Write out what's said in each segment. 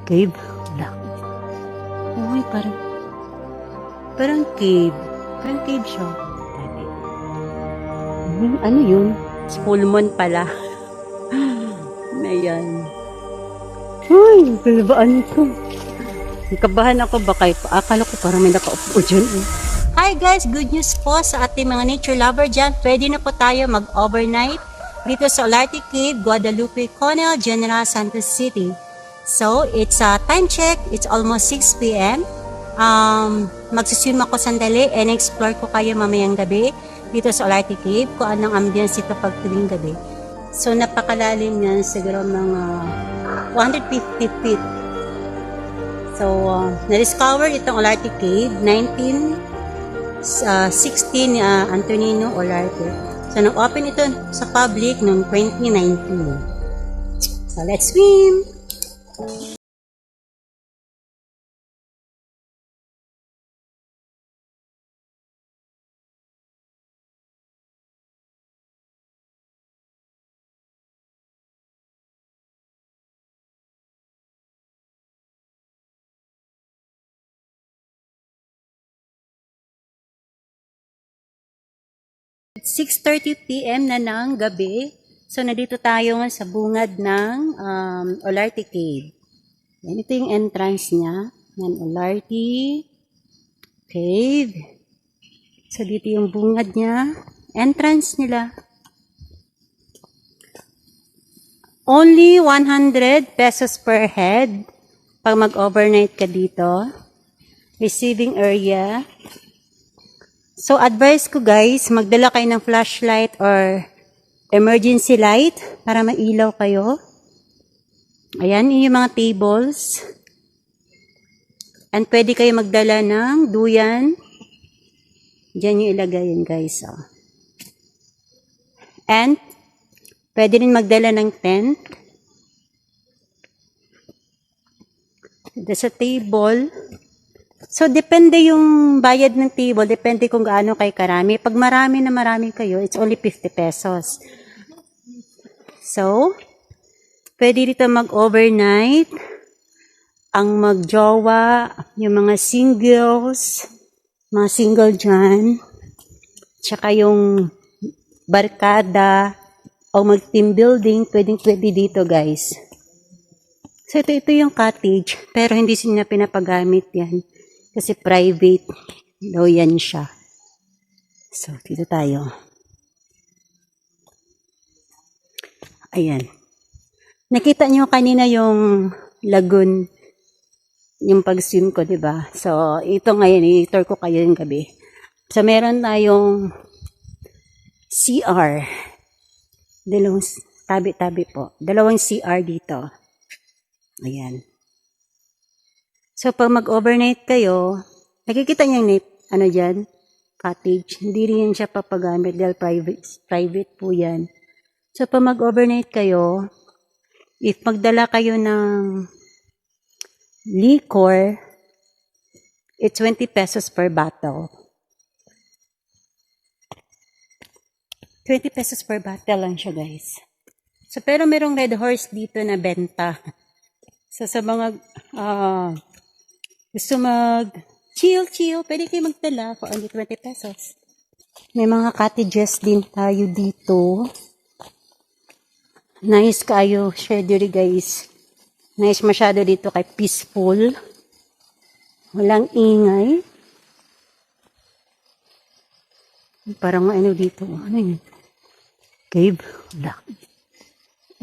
Cave? Wala. Uy, parang cave. Parang cave siya. Ano yun? Full moon pala. Ayan. Uy, kalabaan ko. Nakabahan ako baka akala ko parang may nakaupo dyan. Hi guys, good news po sa ating mga nature lover dyan. Pwede na po tayo mag-overnight dito sa Olarte Cave, Guadalupe, Conel, General Santos City. So, it's a time check. It's almost 6 p.m. Magsuswim ako sandali and explore ko kayo mamayang gabi dito sa Olarte Cave kung anong ambience ito pag tuwing gabi. So, napakalalim yan, siguro mga 150 feet. So, na-discover itong Olarte Cave, 1916 ni Antonino Olarte. So, nag-open ito sa public noong 2019. So, let's swim! It's 6:30 p.m. na ng gabi. So, nandito tayo sa bungad ng Olarte Cave. Yan, ito yung entrance niya. Yan, Olarte Cave. So, dito yung bungad niya. Entrance nila. Only 100 pesos per head pag mag-overnight ka dito. Receiving area. So, advice ko guys, magdala kayo ng flashlight or emergency light para mailaw kayo. Ayan, yung mga tables. And pwede kayo magdala ng duyan. Diyan yung ilagay yun guys. Oh. And, pwede rin magdala ng tent. There's a table. So, depende yung bayad ng table, depende kung gaano kayo karami. Pag marami kayo, it's only 50 pesos. So, pwede dito mag-overnight, ang magjowa, yung mga singles, mga single dyan, tsaka yung barkada, o mag-team building, pwede dito guys. So, ito yung cottage, pero hindi sila pinapagamit yan. Kasi private daw yan siya. So, dito tayo. Ayan. Nakita nyo kanina yung lagoon, yung pag-swim ko, diba? So, ito ngayon, i-tour ko kayo yung gabi. So, meron tayong CR. Dalawang tabi-tabi po. Dalawang CR dito. Ayan. So, pag mag-overnight kayo, nakikita niyo yung ano dyan? Cottage. Hindi rin siya papagamit dahil private po yan. So, pag mag-overnight kayo, if magdala kayo ng liquor, it's 20 pesos per bottle. 20 pesos per bottle lang siya, guys. So, pero merong Red Horse dito na benta. So, sa mga gusto mag-chill, pwede kayo magdala for only 20 pesos. May mga cottages din tayo dito. Nice kayo, share diri guys. Nice masyado dito kay peaceful. Walang ingay. Parang ano dito, ano yun? Cave? Wala.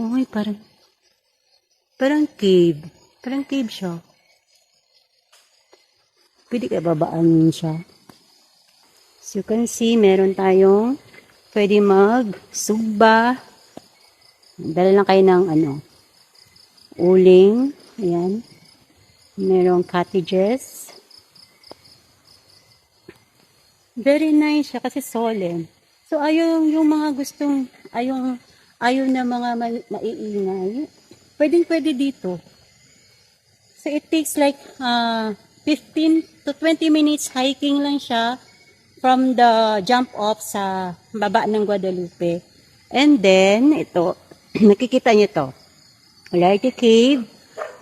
Uy, parang cave. Parang cave siya. Pwede ka babaan siya. So you can see, meron tayong pwede mag-sugba. Dala lang kayo ng uling. Ayan. Merong cottages. Very nice siya kasi solemn. So ayaw yung mga gustong, ayaw na mga maiingay. Pwede dito. So it takes like 15 to 20 minutes hiking lang siya from the jump off sa baba ng Guadalupe. And then, ito, nakikita niyo to. Olarte Cave,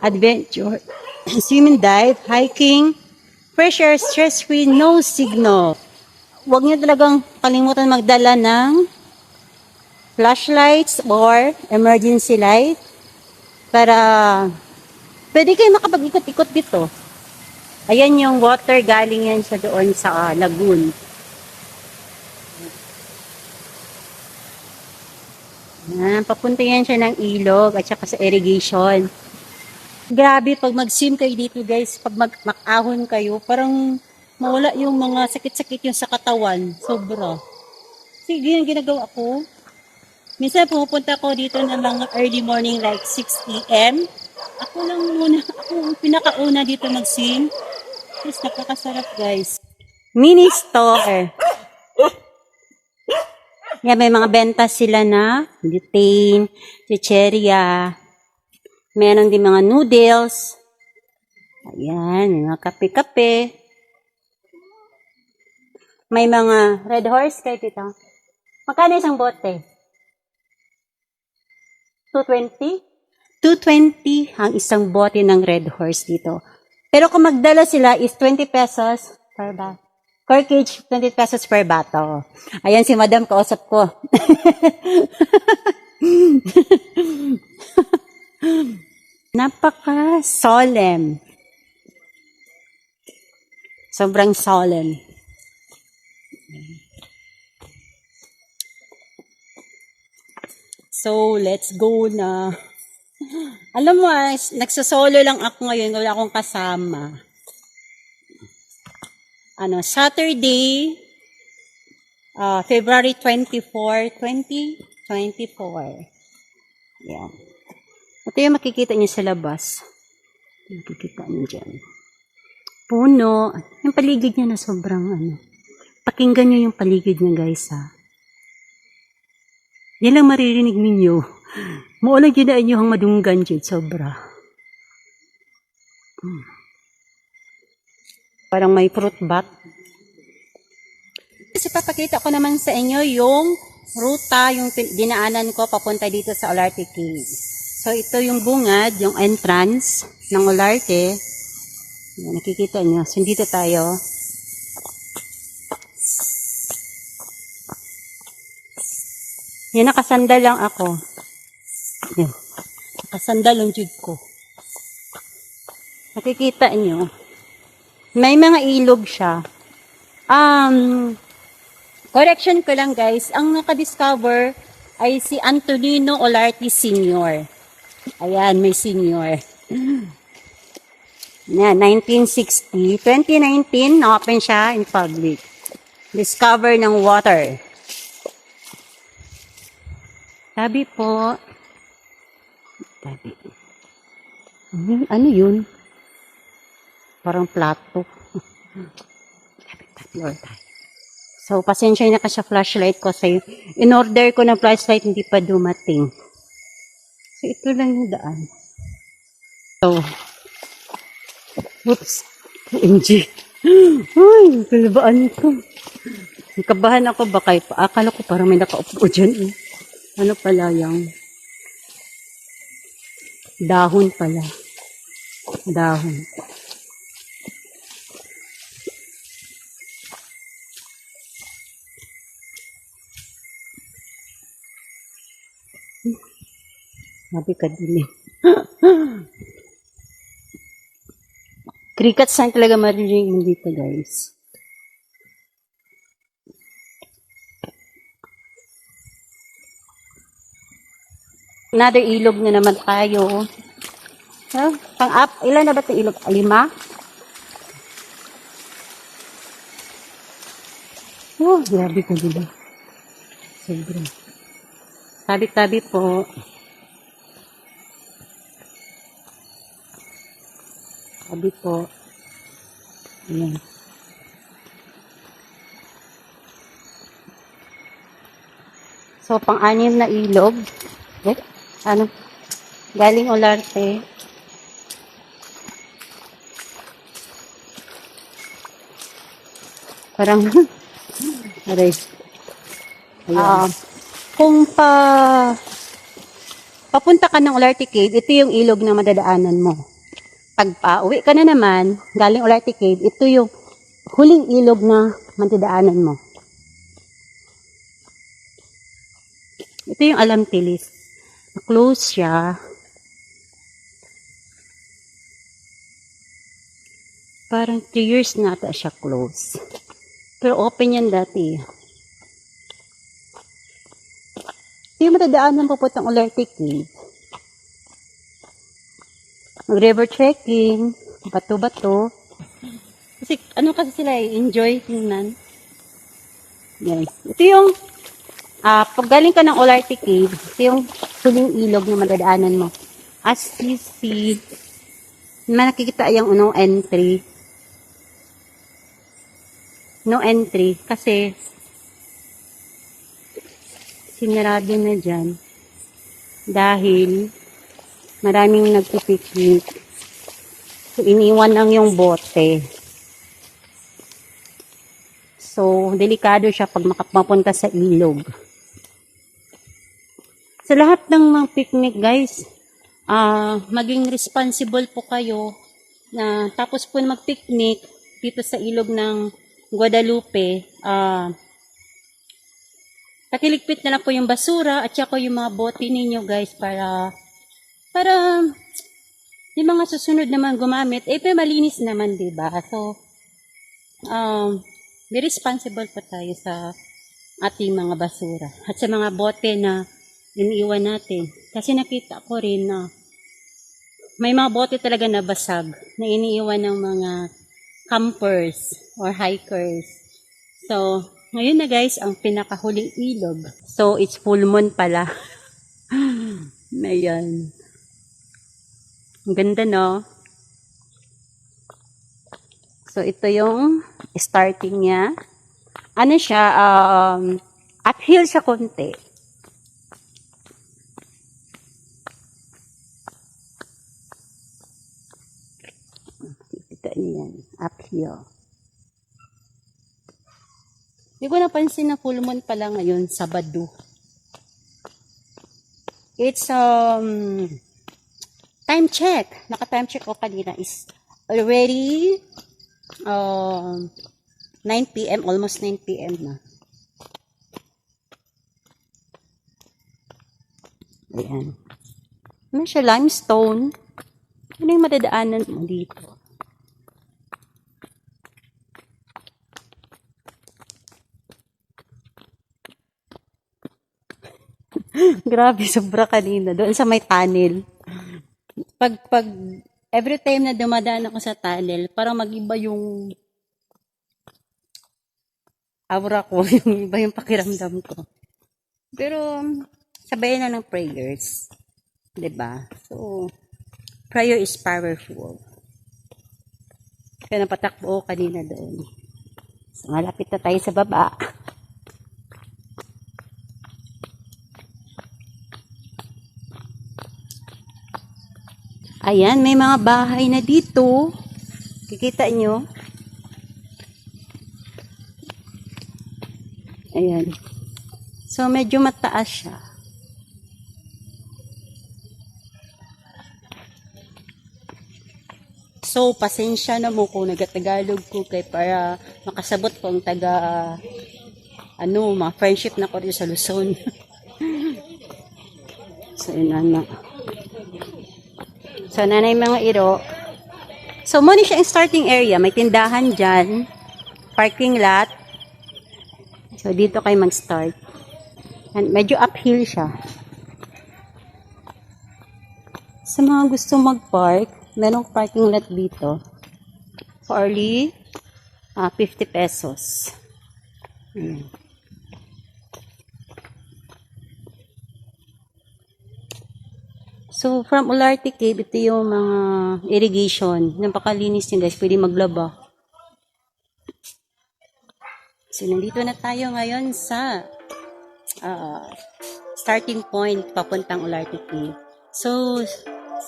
adventure, swim and dive, hiking, fresh air, stress-free, no signal. Huwag niyo talagang kalimutan magdala ng flashlights or emergency light para pwede kayo makapag-ikot-ikot dito. Ayan yung water, galing yan sa doon sa lagoon. Papunta yan siya ng ilog at saka sa irrigation. Grabe, pag mag-swim kayo dito guys, pag mag-ahon kayo, parang mawala yung mga sakit-sakit yung sa katawan. Sobra. Sige, yung ginagawa ko. Minsan pumupunta ko dito ng mga early morning like 6 p.m. Ako lang muna, ako pinakauna dito mag-swim. Yes, napakasarap guys. Mini store. Yan, may mga benta sila na butane, chicheria. Meron din mga noodles. Ayan, mga kape-kape. May mga Red Horse kayo dito. Magkano isang bote? 220? 220 ang isang bote ng Red Horse dito. Pero kung magdala sila is 20 pesos per bottle. Per cage, 20 pesos per bottle. Ayan si Madam, kausap ko. Napaka-solemn. Sobrang solemn. So, let's go na. Alam mo, nagsasolo lang ako ngayon. Wala akong kasama. Saturday, February 24, 2024. Yan. Ito yung makikita niyo sa labas. Makikita niyo dyan. Puno. Yung paligid niya na sobrang Pakinggan niyo yung paligid niya guys ha. Yan lang maririnig ninyo. Muulang yun na inyo ang madunggan dyan. Sobra. Parang may fruit bat. Kasi papakita ko naman sa inyo yung ruta, yung dinaanan ko papunta dito sa Olarte Cave. So, ito yung bungad, yung entrance ng Olarte. Yan, nakikita nyo. So, dito tayo. Yan, nakasandal lang ako. Yan. Nakasandal ang jud ko. Nakikita nyo. May mga ilog siya. Correction ko lang guys. Ang nakadiscover ay si Antonino Olarte Sr. Ayan, may senior. Yan, 1960. 2019, na-open siya in public. Discover ng water. Tabi po. Tabi. Ano yun? Parang plato. Tabi tayo. So, pasensya na kasi sa flashlight ko. In-order ko ng flashlight, hindi pa dumating. So, ito lang yung daan. So, oops. OMG. Ay, kalabaan ko. Kabahan ako baka. Akala ko parang may nakaupo dyan. Ano pala yung dahon pala. Dahon. Sabi ka din eh. Crickets na talaga maririnig mo dito guys. Another ilog na naman tayo. Pang-up, ilan na ba ito ilog? 5? Oh, grabe ko dito. Sobrang. Tabi-tabi po. Tabi po. Ayan. So, pang-anim na ilog. Galing Olarte. Parang, aray. Kung papunta ka ng Olarte Cave, ito yung ilog na madadaanan mo. pag uwi ka na naman, galing Olarte Cave, ito yung huling ilog na matidaanan mo. Ito yung Alamtilis. Na-close siya. Parang 3 years na ata siya close. Pero open yan dati. Ito yung matidaanan papuntang Olarte Cave. Mag-river trekking, bato-bato. Kasi ano kasi sila enjoy tingnan. Yes. Ito yung pag galing ka ng Olarte Cave, ito yung huling ilog na madadaanan mo. As you see, nakikita yung no entry. No entry kasi sinarado na dyan dahil maraming nagpipiknik. So, iniwan lang yung bote. So, delikado siya pag makapunta sa ilog. Sa lahat ng mga picnic, guys, maging responsible po kayo na tapos po mag-picnic dito sa ilog ng Guadalupe. Pakiligpit na lang po yung basura at saka yung mga bote ninyo, guys, para yung mga susunod naman gumamit, pero malinis naman, diba? So, be responsible po tayo sa ating mga basura at sa mga bote na iniiwan natin. Kasi nakita ko rin na may mga bote talaga na basag na iniiwan ng mga campers or hikers. So, ngayon na guys, ang pinakahuling ilog. So, it's full moon pala. Ayan. Ang ganda, no? So, ito yung starting niya. Ano siya? Uphill siya konti. Kita niyo yan. Uphill. Hindi ko napansin na full moon pala ngayon, Sabado. It's, time check. Naka-time check ko kanina is already 9 p.m. Almost 9 p.m. na. Ayan. Ano siya? Limestone. Ano yung madadaanan mo dito? Grabe, sobra kanina. Doon sa may tunnel. Pag every time na dumadaan ako sa tunnel, parang mag-iba yung aura ko, yung iba yung pakiramdam ko. Pero, sabayan na ng prayers. 'Di ba? So, prayer is powerful. Kaya napatakbo kanina doon. So, malapit na tayo sa baba. Ayan, may mga bahay na dito. Kikita nyo? Ayan. So, medyo mataas siya. So, pasensya na mo kung nagatagalog ko kay para makasabot ko ang mga friendship na ko rin sa Luzon. So, yun. So, nanay mga iro. So, muna siya yung starting area. May tindahan dyan. Parking lot. So, dito kayo mag-start. And medyo uphill siya. Sa mga gusto mag-park, merong parking lot dito. For only 50 pesos. Ayan. So, from Olarte Cave, ito yung mga irrigation. Napakalinis yun, guys. Pwede maglaba. So, nandito na tayo ngayon sa starting point papuntang Olarte Cave. So,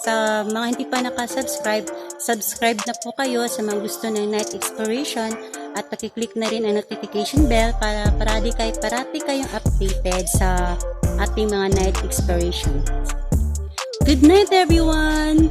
sa mga hindi pa nakasubscribe, subscribe na po kayo sa mga gusto ng night exploration at pakiclick na rin ang notification bell para parati kayong updated sa ating mga night exploration. Good night, everyone!